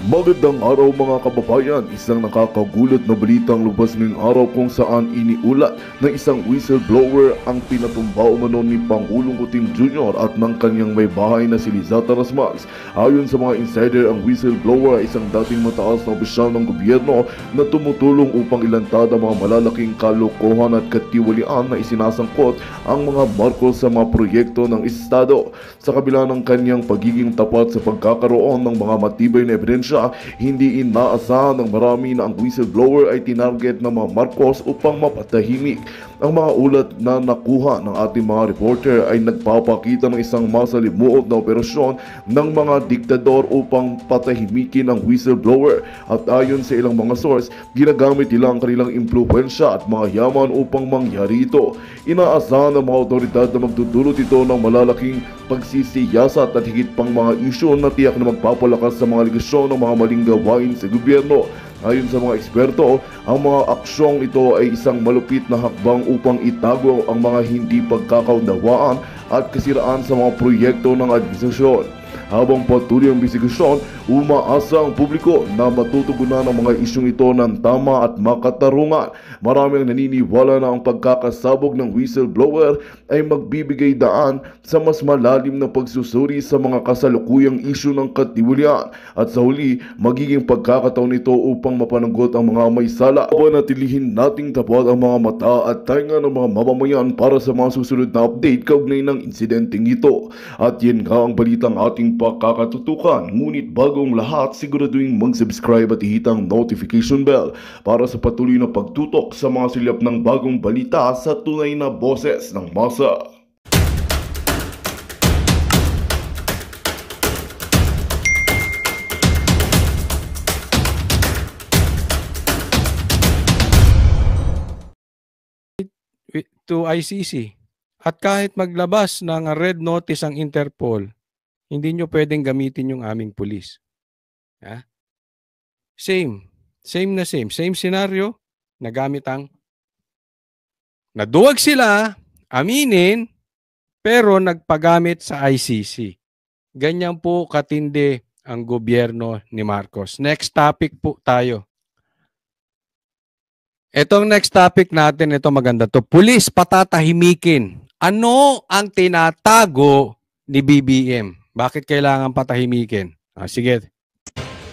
Magandang araw mga kababayan, isang nakakagulat na balitang lumabas ngayong araw kung saan iniulat na isang whistleblower ang pinatumba umano ni Pangulong Kuting Jr. at ng kanyang may bahay na si Lizata Rasmas. Ayon sa mga insider, ang whistleblower ay isang dating mataas na opisyal ng gobyerno na tumutulong upang ilantad ang mga malalaking kalokohan at katiwalian na isinasangkot ang mga Marcos sa mga proyekto ng Estado. Sa kabila ng kanyang pagiging tapat sa pagkakaroon ng mga matibay na ebidensya, hindi inaasahan ng marami na ang whistleblower ay tinarget ng mga Marcos upang mapatahimik. Ang mga ulat na nakuha ng ating mga reporter ay nagpapakita ng isang masalimuot na operasyon ng mga diktador upang patahimikin ang whistleblower, at ayon sa ilang mga source, ginagamit nila ang kanilang impluwensya at mga yaman upang mangyari ito. Inaasahan ng mga otoridad na magdudulot ito ng malalaking pagsisiyasat at higit pang mga isyu na tiyak na magpapalakas sa mga aligasyon ng mga maling gawain sa gobyerno. Ayon sa mga eksperto, ang mga aksyong ito ay isang malupit na hakbang upang itago ang mga hindi pagkakaunawaan at kasiraan sa mga proyekto ng administrasyon. Habang patuloy ang investigasyon, umaasa ang publiko na matutugunan ang mga isyong ito ng tama at makatarungan. Marami ang naniniwala na ang pagkakasabog ng whistleblower ay magbibigay daan sa mas malalim na pagsusuri sa mga kasalukuyang isyu ng katiwalian, at sa huli, magiging pagkakataon ito upang mapanagot ang mga may sala. Panatilihin nating tapat ang mga mata at tainga ng mga mamamayan para sa mga susunod na update kaugnay ng insidenteng ito. At yan nga ang balitang ating pakakatutukan. Ngunit bagong lahat, siguraduhin mag-subscribe at ihit ang notification bell para sa patuloy na pagtutok sa mga silap ng bagong balita sa tunay na boses ng masa. To ICC. At kahit maglabas ng red notice ang Interpol, hindi nyo pwedeng gamitin yung aming pulis. Ha? Same scenario, nagamit ang naduwag sila, aminin, pero nagpagamit sa ICC. Ganyan po katindi ang gobyerno ni Marcos. Next topic po tayo. Itong next topic natin, ito maganda to. Pulis patatahimikin. Ano ang tinatago ni BBM? Bakit kailangan patahimikin? Sige.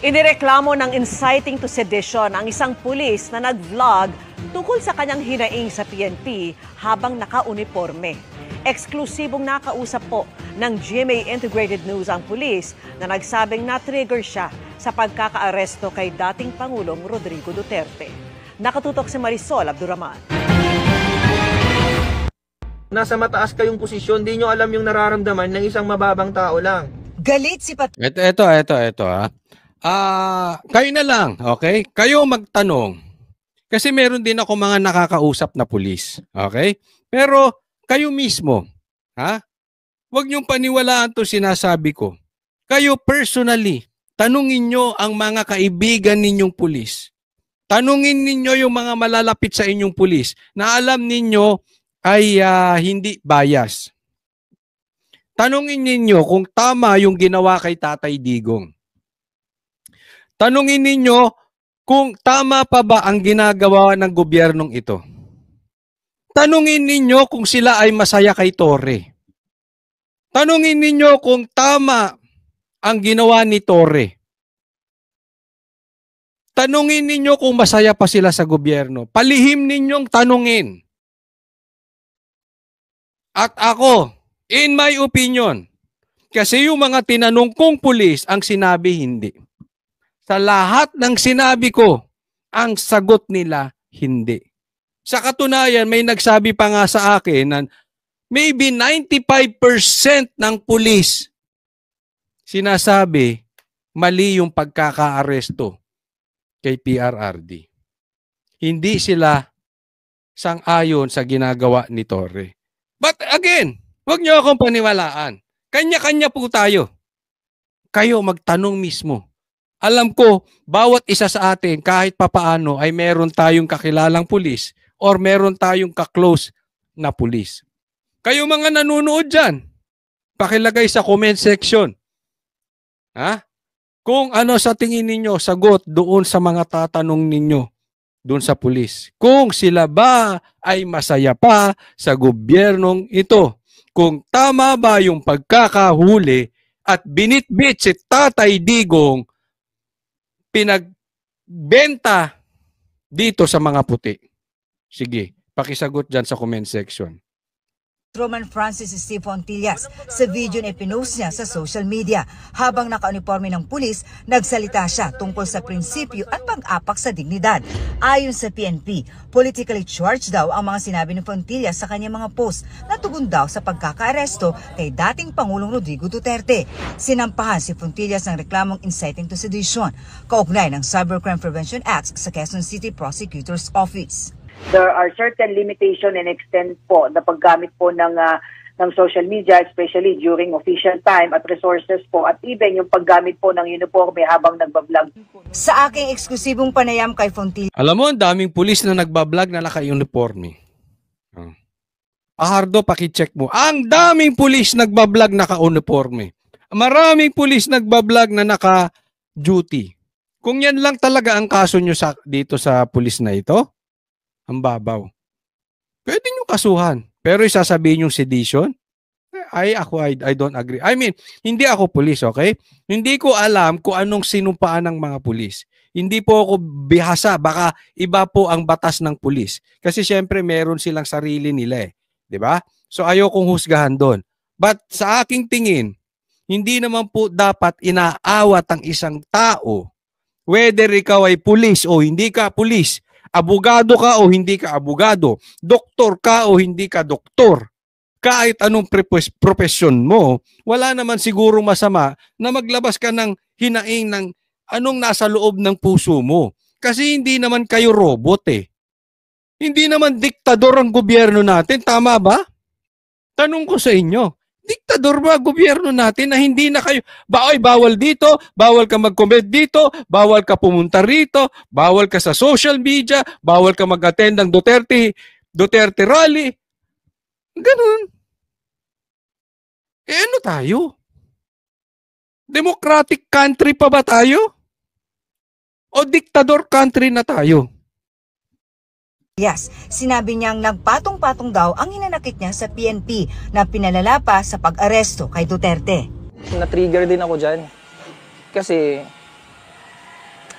Inireklamo ng inciting to sedition ang isang pulis na nag-vlog tungkol sa kanyang hinaing sa PNP habang naka-uniforme. Eksklusibong nakausap po ng GMA Integrated News ang pulis na nagsabing na-trigger siya sa pagkakaaresto kay dating Pangulong Rodrigo Duterte. Nakatutok si Marisol Abdurrahman. Nasa mataas kayong posisyon, di nyo alam yung nararamdaman ng isang mababang tao lang. Galit si Ito kayo na lang, okay? Kayo magtanong. Kasi meron din ako mga nakakausap na pulis, okay? Pero kayo mismo, huwag niyong paniwalaan to sinasabi ko. Kayo personally, tanungin nyo ang mga kaibigan ninyong pulis. Tanungin ninyo yung mga malalapit sa inyong pulis na alam ninyo ay hindi bias. Tanungin ninyo kung tama yung ginawa kay Tatay Digong. Tanungin ninyo kung tama pa ba ang ginagawa ng gobyernong ito. Tanungin ninyo kung sila ay masaya kay Torre. Tanungin ninyo kung tama ang ginawa ni Torre. Tanungin ninyo kung masaya pa sila sa gobyerno. Palihim ninyong tanungin. At ako, in my opinion, kasi yung mga tinanong kong pulis, ang sinabi hindi. Sa lahat ng sinabi ko, ang sagot nila hindi. Sa katunayan, may nagsabi pa nga sa akin na maybe 95% ng pulis sinasabi mali yung pagkakaaresto kay PRRD. Hindi sila sang-ayon sa ginagawa ni Torre. But again, huwag niyo akong paniwalaan. Kanya-kanya po tayo. Kayo magtanong mismo. Alam ko, bawat isa sa atin, kahit papaano, ay meron tayong kakilalang pulis or meron tayong kaklose na pulis. Kayo mga nanonood dyan, pakilagay sa comment section. Kung ano sa tingin ninyo, sagot doon sa mga tatanong ninyo doon sa pulis. Kung sila ba ay masaya pa sa gobyernong ito. Kung tama ba yung pagkakahuli at binitbit si Tatay Digong pinagbenta dito sa mga puti. Sige, pakisagot dyan sa comment section. Roman Francis Steve Fontillas sa video na ipinost niya sa social media. Habang naka-uniforme ng pulis, nagsalita siya tungkol sa prinsipyo at pag-apak sa dignidad. Ayon sa PNP, politically charged daw ang mga sinabi ni Fontillas sa kanyang mga post na tugon daw sa pagkakaaresto kay dating Pangulong Rodrigo Duterte. Sinampahan si Fontillas ng reklamong inciting to sedition, kaugnay ng Cybercrime Prevention Act sa Quezon City Prosecutor's Office. There are certain limitation and extent po na paggamit po ng social media, especially during official time at resources po, at even yung paggamit po ng uniforme habang nagbablog. Sa aking eksklusibong panayam kay Fontillas, Alam mo, ang daming pulis na nagbablog na naka-uniforme. Ahardo, pakicheck mo. Ang daming pulis nagbablog naka-uniforme. Maraming pulis nagbablog na naka-duty. Kung yan lang talaga ang kaso nyo dito sa pulis na ito, ang babaw. Pwede nyo kasuhan. Pero isasabihin yung sedition? I don't agree. I mean, hindi ako pulis, okay? Hindi ko alam kung anong sinumpaan ng mga pulis. Hindi po ako bihasa. Baka iba po ang batas ng pulis. Kasi syempre meron silang sarili nila eh. Diba? So ayokong husgahan doon. But sa aking tingin, hindi naman po dapat inaawat ang isang tao. Whether ikaw ay pulis o hindi ka pulis, abogado ka o hindi ka abogado, doktor ka o hindi ka doktor, kahit anong profesyon mo, wala naman siguro masama na maglabas ka ng hinaing ng anong nasa loob ng puso mo. Kasi hindi naman kayo robot eh. Hindi naman diktador ang gobyerno natin, tama ba? Tanong ko sa inyo, diktador ba gobyerno natin na hindi na kayo, bawal dito, bawal ka mag-comment dito, bawal ka pumunta rito, bawal ka sa social media, bawal ka mag-attend ng Duterte rally. Ganun. Eh ano tayo? Democratic country pa ba tayo? O diktador country na tayo? Yes, sinabi niyang nagpatong-patong daw ang hinanakit niya sa PNP na pinalala pa sa pag-aresto kay Duterte. Na-trigger din ako dyan. Kasi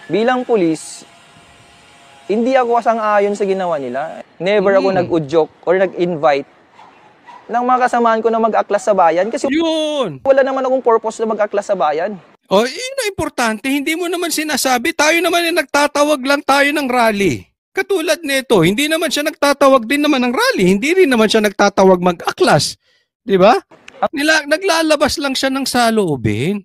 bilang pulis, hindi ako asang-ayon sa ginawa nila. Never ako nag-udyok or nag-invite ng mga kasamaan ko na mag-aklas sa bayan. Kasi Yun! wala naman akong purpose na mag-aklas sa bayan. O, yun na importante. Hindi mo naman sinasabi. Tayo naman yung nagtatawag lang tayo ng rally. Katulad nito, hindi naman siya nagtatawag din naman ng rally. Hindi rin naman siya nagtatawag mag-aklas. Di ba? Naglalabas lang siya ng saloobin.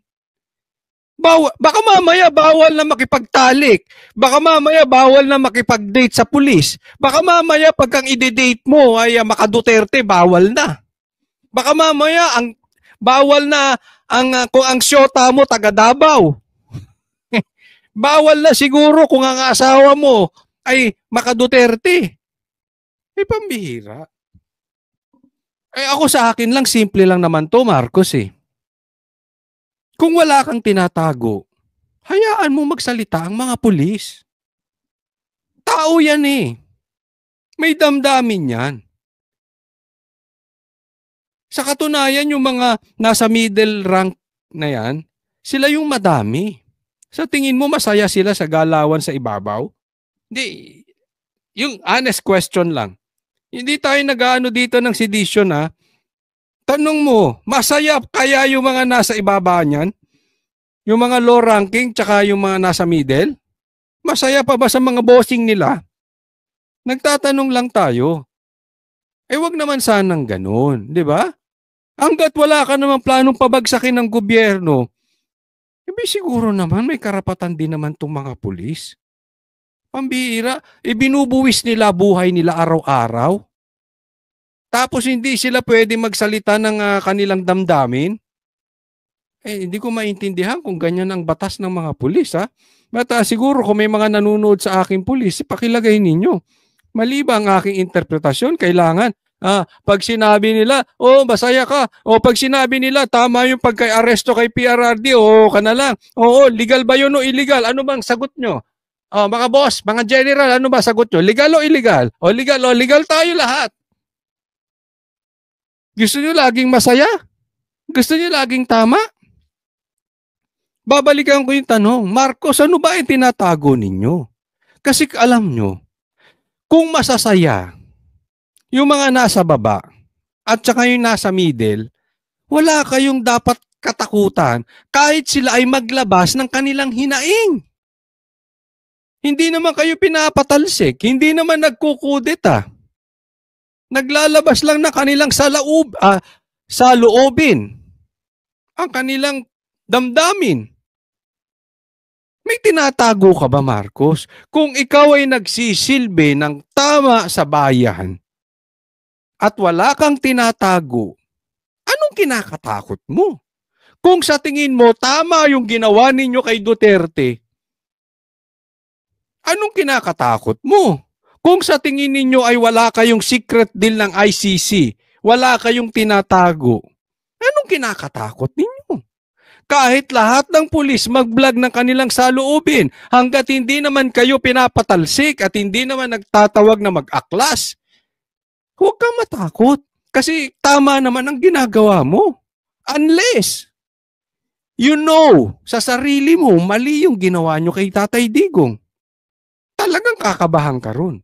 Baka mamaya bawal na makipagtalik. Baka mamaya bawal na makipag-date sa pulis. Baka mamaya pag ang ide-date mo ay maka-Duterte, bawal na. Baka mamaya bawal na kung ang syota mo taga Davao. Bawal na siguro kung ang asawa mo ay maka-Duterte. Eh, pambihira. Eh, ako sa akin lang, simple lang naman to, Marcos eh. Kung wala kang tinatago, hayaan mo magsalita ang mga pulis. Tao yan eh. May damdamin yan. Sa katunayan, yung mga nasa middle rank na yan, sila yung madami. Sa tingin mo, masaya sila sa galawan sa ibabaw? Hindi, yung honest question lang. Hindi tayo nag-aano dito ng sedition ha. Tanong mo, masaya kaya yung mga nasa ibaba niyan? Yung mga low ranking tsaka yung mga nasa middle? Masaya pa ba sa mga bossing nila? Nagtatanong lang tayo. Eh wag naman sanang ganun, di ba? Hanggat wala ka namang planong pabagsakin ng gobyerno, eh siguro naman may karapatan din naman itong mga pulis. Pambihira, ibinubuwis nila buhay nila araw-araw. Tapos hindi sila pwede magsalita ng kanilang damdamin. Eh, hindi ko maintindihan kung ganyan ang batas ng mga pulis, ha? But siguro kung may mga nanonood sa aking pulis, pakilagay ninyo. Mali ba ang aking interpretasyon? Kailangan Pag sinabi nila, masaya ka. Pag sinabi nila, tama yung pagka-aresto kay PRRD, ka na lang. Legal ba yun o illegal? Ano bang sagot nyo? Mga boss, mga general, ano ba sagot nyo? Legal o illegal? Legal tayo lahat. Gusto nyo laging masaya? Gusto nyo laging tama? Babalikan ko yung tanong, Marcos, ano ba yung tinatago ninyo? Kasi alam nyo, kung masasaya, yung mga nasa baba at saka yung nasa middle, wala kayong dapat katakutan kahit sila ay maglabas ng kanilang hinaing. Hindi naman kayo pinapatalsik, hindi naman nagkukudeta. Naglalabas lang na kanilang saloobin ang kanilang damdamin. May tinatago ka ba, Marcos? Kung ikaw ay nagsisilbi ng tama sa bayan at wala kang tinatago, anong kinakatakot mo? Kung sa tingin mo tama yung ginawa ninyo kay Duterte, anong kinakatakot mo? Kung sa tingin ninyo ay wala kayong secret deal ng ICC, wala kayong tinatago, anong kinakatakot ninyo? Kahit lahat ng pulis mag-vlog ng kanilang saloobin, hanggat hindi naman kayo pinapatalsik at hindi naman nagtatawag na mag-aklas, huwag kang matakot. Kasi tama naman ang ginagawa mo. Unless, sa sarili mo, mali yung ginawa nyo kay Tatay Digong. Talagang kakabahan ka ron.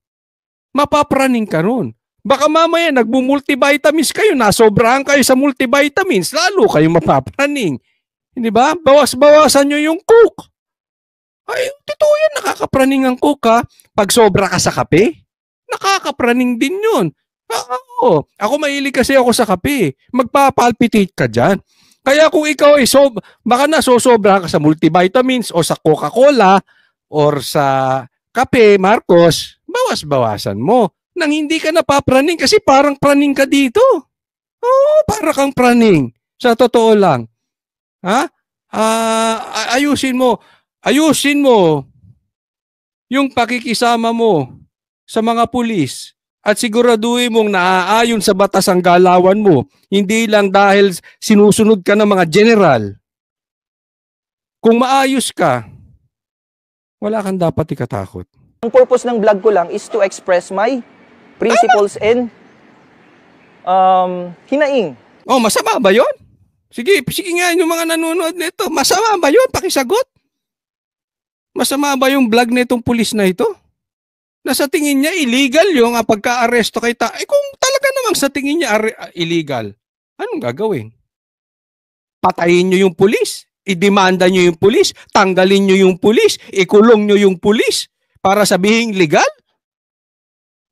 Mapapraning ka ron. Baka mamaya nagbu-multivitamins kayo, nasobrahan kayo sa multivitamins, lalo kayo mapapraning. Hindi ba? Bawas-bawasan nyo yung coke. Ay, totoo yan, nakakapraning ang coke ha. Pag sobra ka sa kape, nakakapraning din yun. Ako mahilig kasi ako sa kape. Magpapalpitate ka dyan. Kaya kung ikaw ay baka nasosobra ka sa multivitamins o sa Coca-Cola or sa kape, Marcos, bawas-bawasan mo. Nang hindi ka napapraning kasi parang praning ka dito. Para kang praning. Sa totoo lang. Ayusin mo yung pakikisama mo sa mga pulis at siguraduhin mong naaayon sa batas ang galawan mo, hindi lang dahil sinusunod ka ng mga general. Kung maayos ka, wala kang dapat ikatakot. Ang purpose ng vlog ko lang is to express my principles and hinaing. Masama ba yun? Sige nga yung mga nanonood nito. Masama ba yun? Pakisagot. Masama ba yung vlog nitong pulis na ito? Na sa tingin niya illegal yung pagka-aresto kay kung talaga namang sa tingin niya illegal, anong gagawin? Patayin niyo yung pulis? Idemanda niyo yung pulis? Tanggalin niyo yung pulis? Ikulong niyo yung pulis? Para sabihin legal?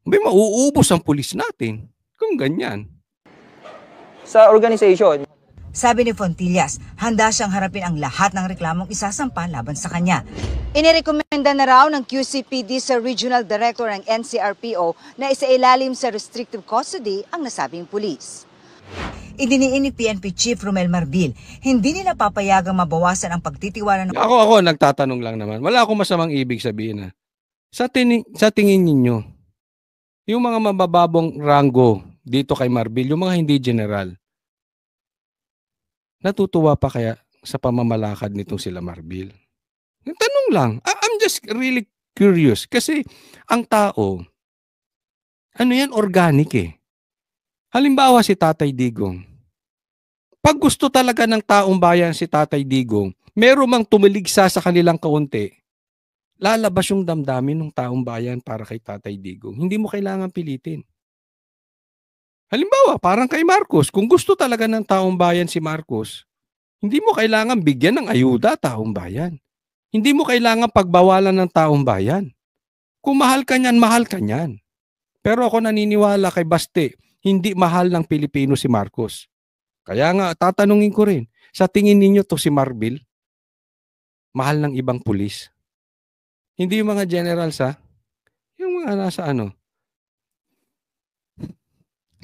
May mauubos ang pulis natin kung ganyan. Sa organization, sabi ni Fontillas, handa siyang harapin ang lahat ng reklamong isasampa laban sa kanya. Inirekomenda na raw ng QCPD sa Regional Director ng NCRPO na isailalim sa restrictive custody ang nasabing pulis. Idiniin ni PNP Chief Romel Marbil, hindi nila papayagang mabawasan ang pagtitiwala ng... Ako, nagtatanong lang naman. Wala akong masamang ibig sabihin. Sa tingin ninyo, yung mga mabababong rango dito kay Marbil, yung mga hindi general, natutuwa pa kaya sa pamamalakad nitong sila Marbil? Tanong lang. I'm just really curious. Kasi ang tao, organic eh. Halimbawa si Tatay Digong. Pag gusto talaga ng taong bayan si Tatay Digong, meron mang tumiligsa sa kanilang kaunti, lalabas yung damdamin ng taong bayan para kay Tatay Digong. Hindi mo kailangan pilitin. Halimbawa, parang kay Marcos, kung gusto talaga ng taong bayan si Marcos, hindi mo kailangan bigyan ng ayuda taong bayan. Hindi mo kailangan pagbawalan ng taong bayan. Kung mahal ka niyan, mahal ka niyan. Pero ako naniniwala kay Baste, hindi mahal ng Pilipino si Marcos. Kaya nga, tatanungin ko rin, sa tingin ninyo to si Marbil, mahal ng ibang pulis? Hindi yung mga generals yung mga nasa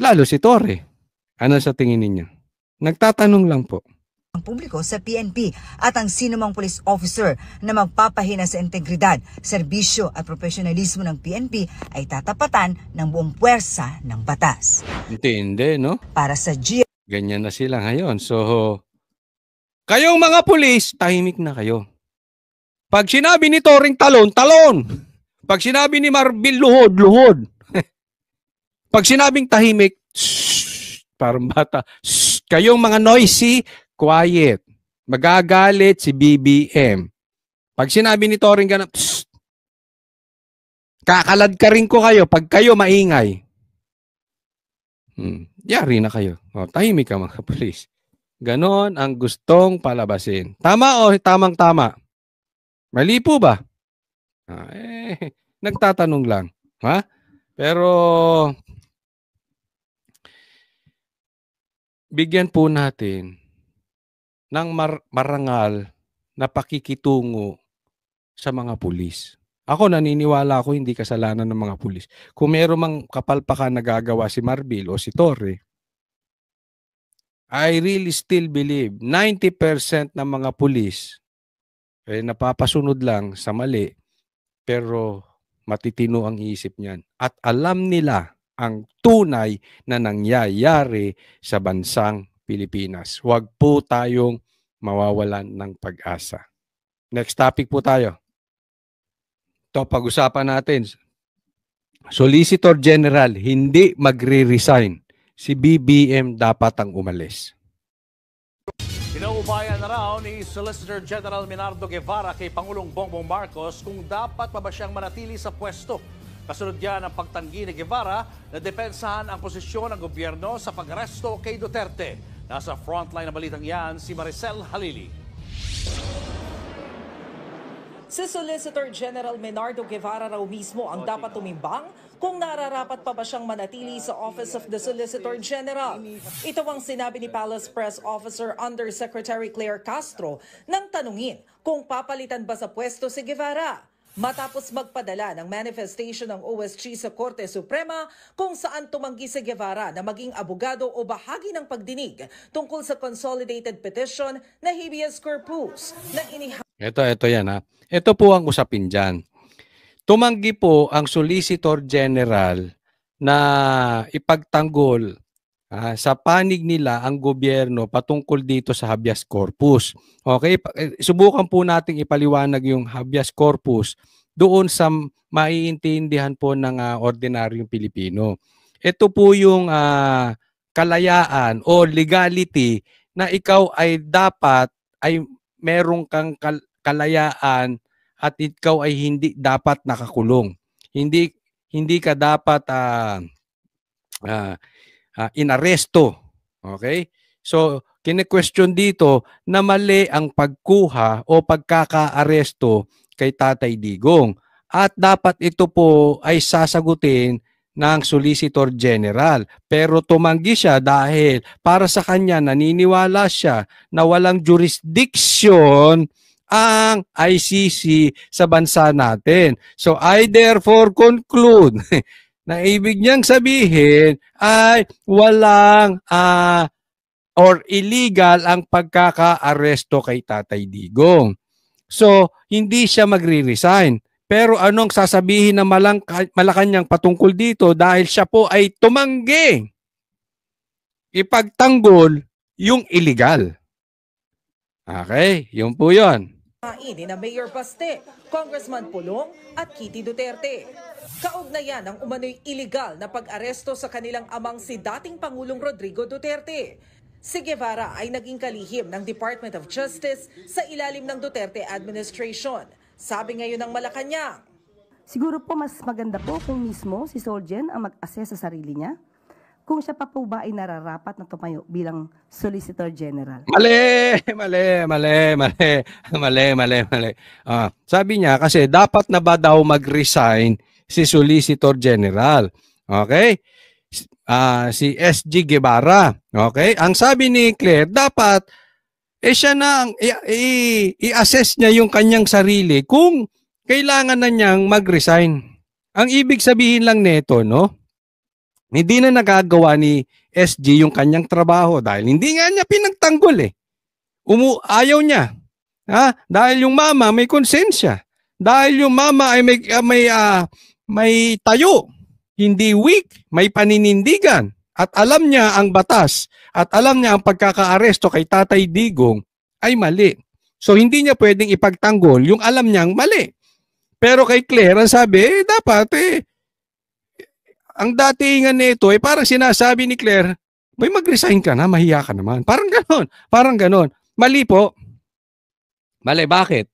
Lalo si Torre. Ano sa tingin ninyo? Nagtatanong lang po. publiko sa PNP at ang sinumang police officer na magpapahina sa integridad, serbisyo at profesionalismo ng PNP ay tatapatan ng buong puwersa ng batas. Hindi, no? Para sa GMA Ganyan na sila ngayon. So, kayong mga pulis, tahimik na kayo. Pag sinabi ni Toring talon, talon. Pag sinabi ni Marbil, luhod, luhod. Pag sinabing tahimik, shh, parang bata, shh, kayong mga noisy, quiet. Magagalit si BBM. Pag sinabi ni Toring ganun, shh, kakalad ka rin ko kayo pag kayo maingay. Yari na kayo. O, tahimik ka mga pulis. Ganon ang gustong palabasin. Tama o tamang-tama? Mali po ba? Nagtatanong lang. Ha? Pero bigyan po natin ng marangal na pakikitungo sa mga pulis. Ako naniniwala ako hindi kasalanan ng mga pulis. Kung meron mang kapalpakan na gagawa si Marbil o si Torre, I really still believe 90% ng mga pulis napapasunod lang sa mali pero matitino ang isip niyan. At alam nila ang tunay na nangyayari sa bansang Pilipinas. Huwag po tayong mawawalan ng pag-asa. Next topic po tayo. Ito, pag-usapan natin. Solicitor General, hindi magre-resign. Si BBM dapat ang umalis. Pinaubayan na raw ni Solicitor General Menardo Guevara kay Pangulong Bongbong Marcos kung dapat pa ba siyang manatili sa pwesto. Kasunod yan ang pagtanggi ni Guevara na depensahan ang posisyon ng gobyerno sa pag-aresto kay Duterte. Nasa frontline na balitang yan si Maricel Halili. Si Solicitor General Menardo Guevara raw mismo ang dapat tumimbang kung nararapat pa ba siyang manatili sa Office of the Solicitor General. Ito ang sinabi ni Palace Press Officer Undersecretary Claire Castro nang tanungin kung papalitan ba sa pwesto si Guevara. Matapos magpadala ng manifestation ng OSG sa Korte Suprema kung saan tumanggi si Guevara na maging abogado o bahagi ng pagdinig tungkol sa consolidated petition na habeas corpus na Ito yan ha. Ito po ang usapin dyan. Tumanggi po ang Solicitor General na ipagtanggol sa panig nila ang gobyerno patungkol dito sa habeas corpus. Okay? Subukan po nating ipaliwanag yung habeas corpus doon sa maiintindihan po ng ordinaryong Pilipino. Ito po yung kalayaan o legality na ikaw ay dapat ay merong kang kalayaan at ikaw ay hindi dapat nakakulong. Hindi ka dapat inaresto. Okay? So, kine-question dito na mali ang pagkuha o pagkaka-aresto kay Tatay Digong. At dapat ito po ay sasagutin ng Solicitor General. Pero tumanggi siya dahil para sa kanya naniniwala siya na walang jurisdiction ang ICC sa bansa natin. So I therefore conclude na ibig niyang sabihin ay walang or illegal ang pagkaka-aresto kay Tatay Digong. So hindi siya magre-resign. Pero anong sasabihin ng Malacanang patungkol dito dahil siya po ay tumanggi ipagtanggol yung illegal. Okay, yun po yun. Ini na Mayor Baste, Congressman Pulong at Kitty Duterte. Kaugnayan ang umano'y illegal na pag-aresto sa kanilang amang si dating Pangulong Rodrigo Duterte. Si Guevara ay naging kalihim ng Department of Justice sa ilalim ng Duterte administration. Sabi ngayon ng Malacanang. Siguro po mas maganda po kung mismo si Solgen ang mag-assess sa sarili niya. Kung siya pa po ba ay nararapat na tumayo bilang Solicitor General? Mali. Sabi niya kasi dapat na ba daw mag-resign si Solicitor General. Okay? Si SG Guevara. Okay? Ang sabi ni Claire, dapat siya na ang i-assess niya yung kanyang sarili kung kailangan na niyang mag-resign. Ang ibig sabihin lang nito, no? Hindi na nagagawa ni SG yung kanyang trabaho dahil hindi nga niya pinagtanggol eh. Ayaw niya. Dahil yung mama may konsensya. Dahil yung mama ay may tayo. Hindi weak, may paninindigan. At alam niya ang batas. At alam niya ang pagkakaaresto kay Tatay Digong ay mali. So hindi niya pwedeng ipagtanggol yung alam niyang mali. Pero kay Claire, ang sabi, dapat ang datingan nito parang sinasabi ni Claire, may mag-resign ka na, mahiya ka naman. Parang ganon. Mali po. Mali, bakit?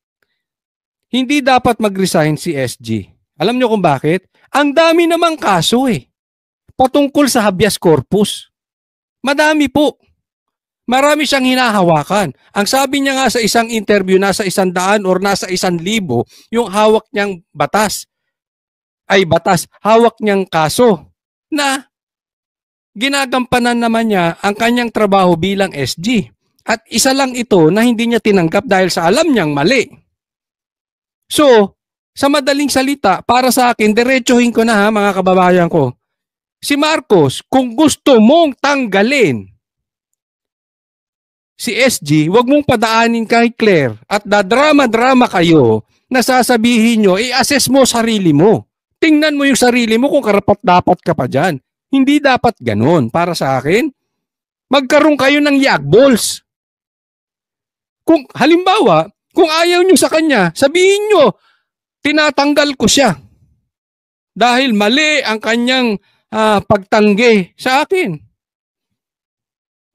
Hindi dapat mag-resign si SG. Alam niyo kung bakit? Ang dami namang kaso patungkol sa habeas corpus. Madami po. Marami siyang hinahawakan. Ang sabi niya nga sa isang interview, nasa 100 or nasa 1,000 yung hawak niyang batas. Hawak niyang kaso na ginagampanan naman niya ang kanyang trabaho bilang SG. At isa lang ito na hindi niya tinanggap dahil sa alam niyang mali. So, sa madaling salita, para sa akin, diretsuhin ko na mga kababayan ko. Si Marcos, kung gusto mong tanggalin si SG, wag mong padaanin kay Claire at dadrama-drama kayo na sasabihin nyo, i-assess mo sarili mo. Tingnan mo yung sarili mo kung karapat-dapat ka pa dyan. Hindi dapat ganun. Para sa akin, magkaroon kayo ng yagballs. Kung halimbawa, kung ayaw nyo sa kanya, sabihin nyo, tinatanggal ko siya. Dahil mali ang kanyang pagtanggi sa akin.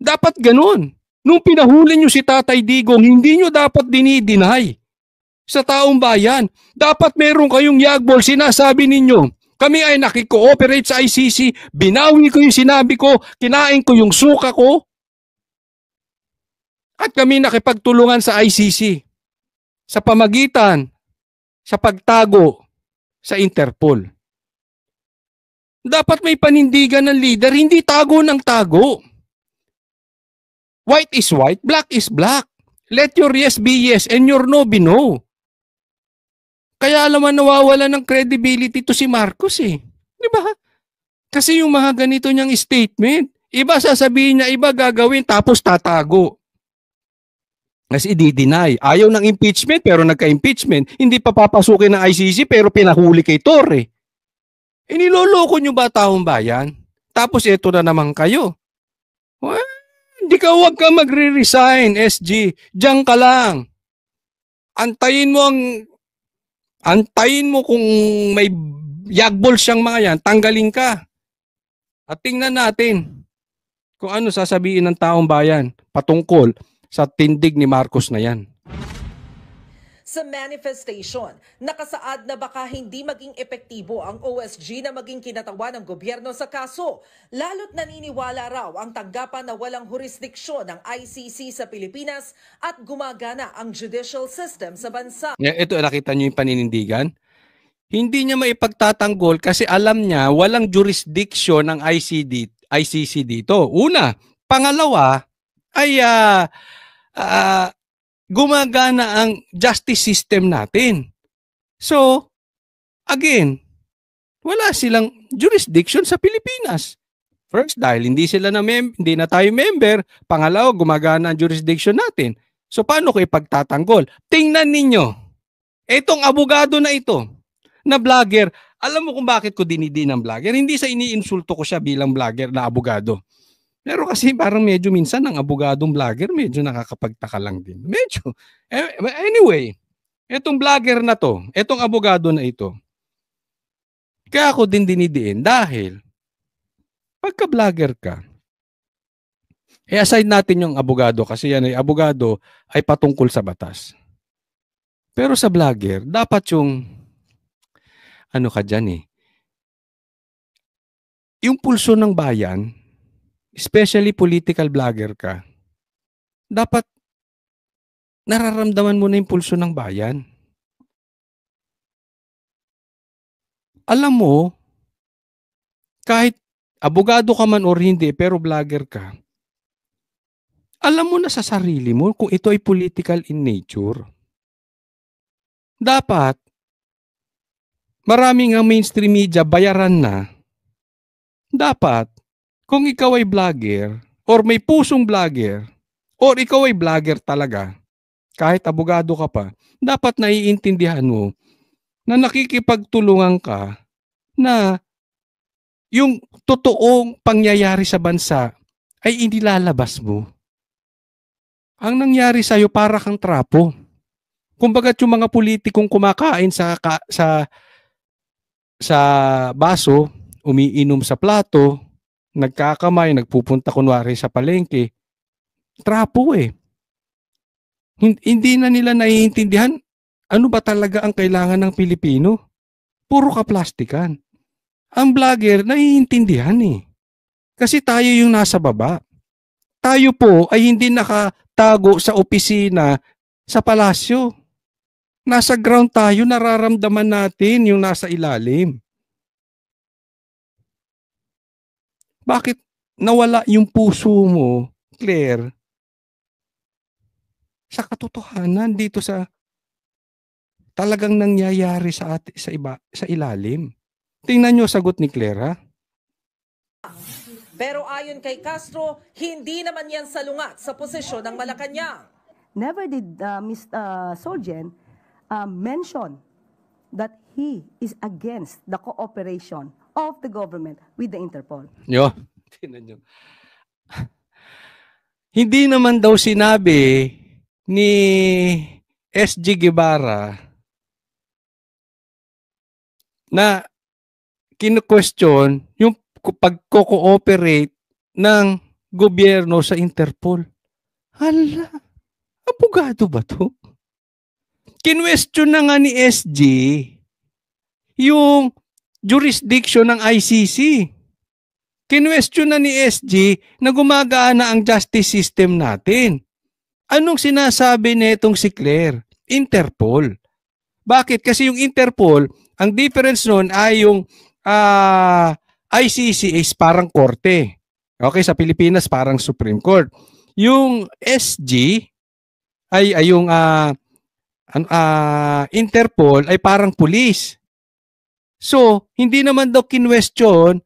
Dapat ganun. Nung pinahuli nyo si Tatay Digong, hindi nyo dapat dinideny sa taong bayan. Dapat meron kayong yagbol. Sinasabi ninyo, kami ay nakikooperate sa ICC, binawi ko yung sinabi ko, kinain ko yung suka ko, at kami nakipagtulungan sa ICC sa pamagitan sa pagtago sa Interpol. Dapat may panindigan ng leader, hindi tago ng tago. White is white, black is black. Let your yes be yes and your no be no. Kaya naman nawawala ng credibility to si Marcos Di ba? Kasi yung mga ganito niyang statement, iba sasabihin niya, iba gagawin, tapos tatago. Kasi i-deny. Ayaw ng impeachment pero nagka-impeachment. Hindi pa papasukin ng ICC pero pinahuli kay Torre. Niloloko niyo ba taong bayan? Tapos ito na naman kayo. Well, hindi ka, huwag ka magre-resign, SG. Diyan ka lang. Antayin mo kung may yagbol siyang mga yan, tanggalin ka. At tingnan natin kung ano sasabihin ng taong bayan patungkol sa tindig ni Marcos na yan. Sa manifestation, nakasaad na baka hindi maging epektibo ang OSG na maging kinatawan ng gobyerno sa kaso. Lalo't naniniwala raw ang tanggapan na walang jurisdiksyon ng ICC sa Pilipinas at gumagana ang judicial system sa bansa. Ito, nakita niyo yung paninindigan? Hindi niya maipagtatanggol kasi alam niya walang jurisdiction ng ICC dito. Una. Pangalawa ay gumagana ang justice system natin. So, again, wala silang jurisdiction sa Pilipinas. First, dahil hindi na tayo member. Pangalawa, gumagana ang jurisdiction natin. So, paano ko ipagtatanggol? Tingnan ninyo. Itong abogado na ito, na vlogger, alam mo kung bakit ko dinidi ng vlogger? Hindi sa iniinsulto ko siya bilang vlogger na abogado. Pero kasi parang medyo minsan ang abogadong vlogger medyo nakakapagtaka lang din. Medyo. Anyway, etong vlogger na to, etong abogado na ito, kaya ako din dinidiin dahil pagka-vlogger ka, aside natin yung abogado kasi yan ay abogado ay patungkol sa batas. Pero sa vlogger, dapat yung ano ka dyan yung pulso ng bayan, especially political vlogger ka, dapat nararamdaman mo na yung pulso ng bayan. Alam mo, kahit abogado ka man or hindi, pero vlogger ka, alam mo na sa sarili mo kung ito ay political in nature. Dapat, maraming ang mainstream media bayaran na. Dapat, kung ikaw ay vlogger or may pusong vlogger, or ikaw ay vlogger talaga, kahit abogado ka pa, dapat naiintindihan mo na nakikipagtulungan ka na yung totoong pangyayari sa bansa ay inilalabas mo. Ang nangyari sa'yo para kang trapo. Kumbaga yung mga politikong kumakain sa baso, umiinom sa plato, nagkakamay, nagpupunta kunwari sa palengke, trapo eh. Hindi na nila naiintindihan ano ba talaga ang kailangan ng Pilipino. Puro kaplastikan. Ang vlogger naiintindihan eh. Kasi tayo yung nasa baba. Tayo po ay hindi nakatago sa opisina sa palasyo. Nasa ground tayo, nararamdaman natin yung nasa ilalim. Bakit nawala yung puso mo, Claire, sa katotohanan dito sa talagang nangyayari sa ilalim? Tingnan nyo sagot ni Claire. Pero ayon kay Castro, hindi naman yan salungat sa posisyon ng Malacanang. Never did Solgen mention that he is against the cooperation of the government with the Interpol. Yo, tingnan nyo. Hindi naman daw sinabi ni SG Guevara na kinu-question yung pag-cooperate ng gobyerno sa Interpol. Hala, abogado ba to? Kinwestiyon na nga ni SG yung jurisdiction ng ICC. Kinwestiyon na ni SG na gumagana ang justice system natin. Anong sinasabi nitong si Claire? Interpol. Bakit? Kasi yung Interpol, ang difference nun ay yung ICC is parang korte. Okay, sa Pilipinas parang Supreme Court. Yung SG ay yung Interpol ay parang police. So, hindi naman daw kinwestiyon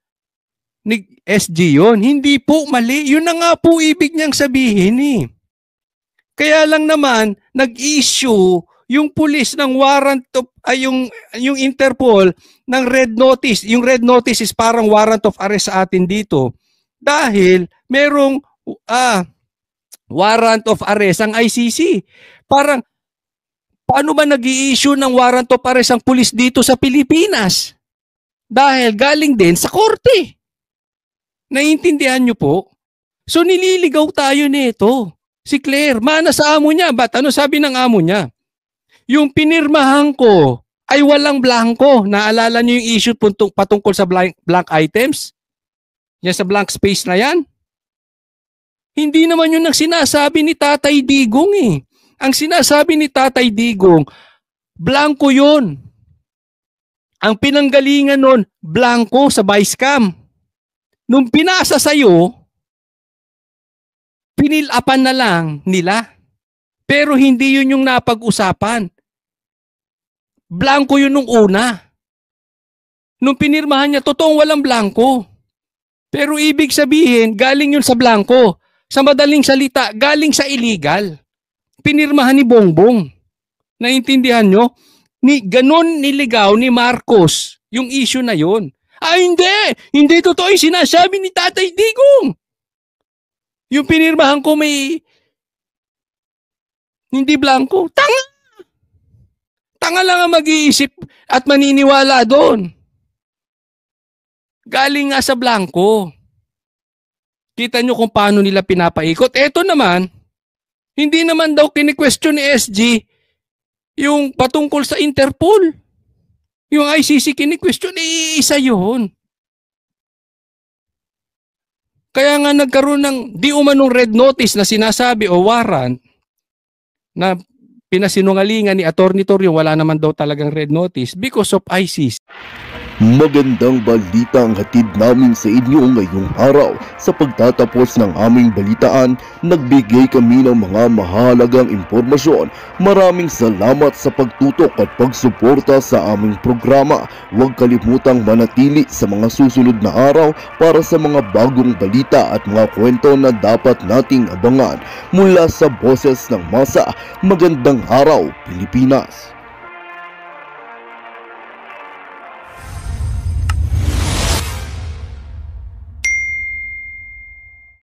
ni SG yun. Hindi po, mali. Yun na nga po ibig niyang sabihin eh. Kaya lang naman, nag-issue yung police ng warrant of, yung Interpol ng red notice. Yung red notice is parang warrant of arrest sa atin dito. Dahil merong warrant of arrest ang ICC. Parang, paano ba nag-i-issue ng warrant of arrest ang pulis dito sa Pilipinas? Dahil galing din sa korte. Naiintindihan nyo po? So nililigaw tayo nito. Si Claire, mana sa amo niya. Ba't ano sabi ng amo niya? Yung pinirmahan ko ay walang blanco. Naalala niyo yung issue patungkol sa blank items? Yan sa blank space na yan? Hindi naman yun ang sinasabi ni Tatay Digong eh. Ang sinasabi ni Tatay Digong, blanco yun. Ang pinanggalingan nun, blanco sa vice cam. Nung pinasa sa'yo, pinilapan na lang nila. Pero hindi yun yung napag-usapan. Blanco yun nung una. Nung pinirmahan niya, totoong walang blanco. Pero ibig sabihin, galing yun sa blanco. Sa madaling salita, galing sa illegal. Pinirmahan ni Bongbong. Naintindihan nyo? Ganon niligaw ni Marcos yung issue na yun. Hindi! Hindi totoo yung sinasabi ni Tatay Digong. Yung pinirmahan ko may hindi blanco. Tanga! Tanga lang ang mag-iisip at maniniwala doon. Galing nga sa blanco. Kita nyo kung paano nila pinapaikot. Eto naman, hindi naman daw kini-question ni SG yung patungkol sa Interpol. Yung ICC kini-question, isa yun. Kaya nga nagkaroon ng di umanong red notice na sinasabi o warrant na pinasinungalingan ni Atty. Torrio, wala naman daw talagang red notice because of ICC. Magandang balita ang hatid namin sa inyo ngayong araw. Sa pagtatapos ng aming balitaan, nagbigay kami ng mga mahalagang impormasyon. Maraming salamat sa pagtutok at pagsuporta sa aming programa. Huwag kalimutang manatili sa mga susunod na araw para sa mga bagong balita at mga kwento na dapat nating abangan. Mula sa Boses ng Masa, magandang araw Pilipinas!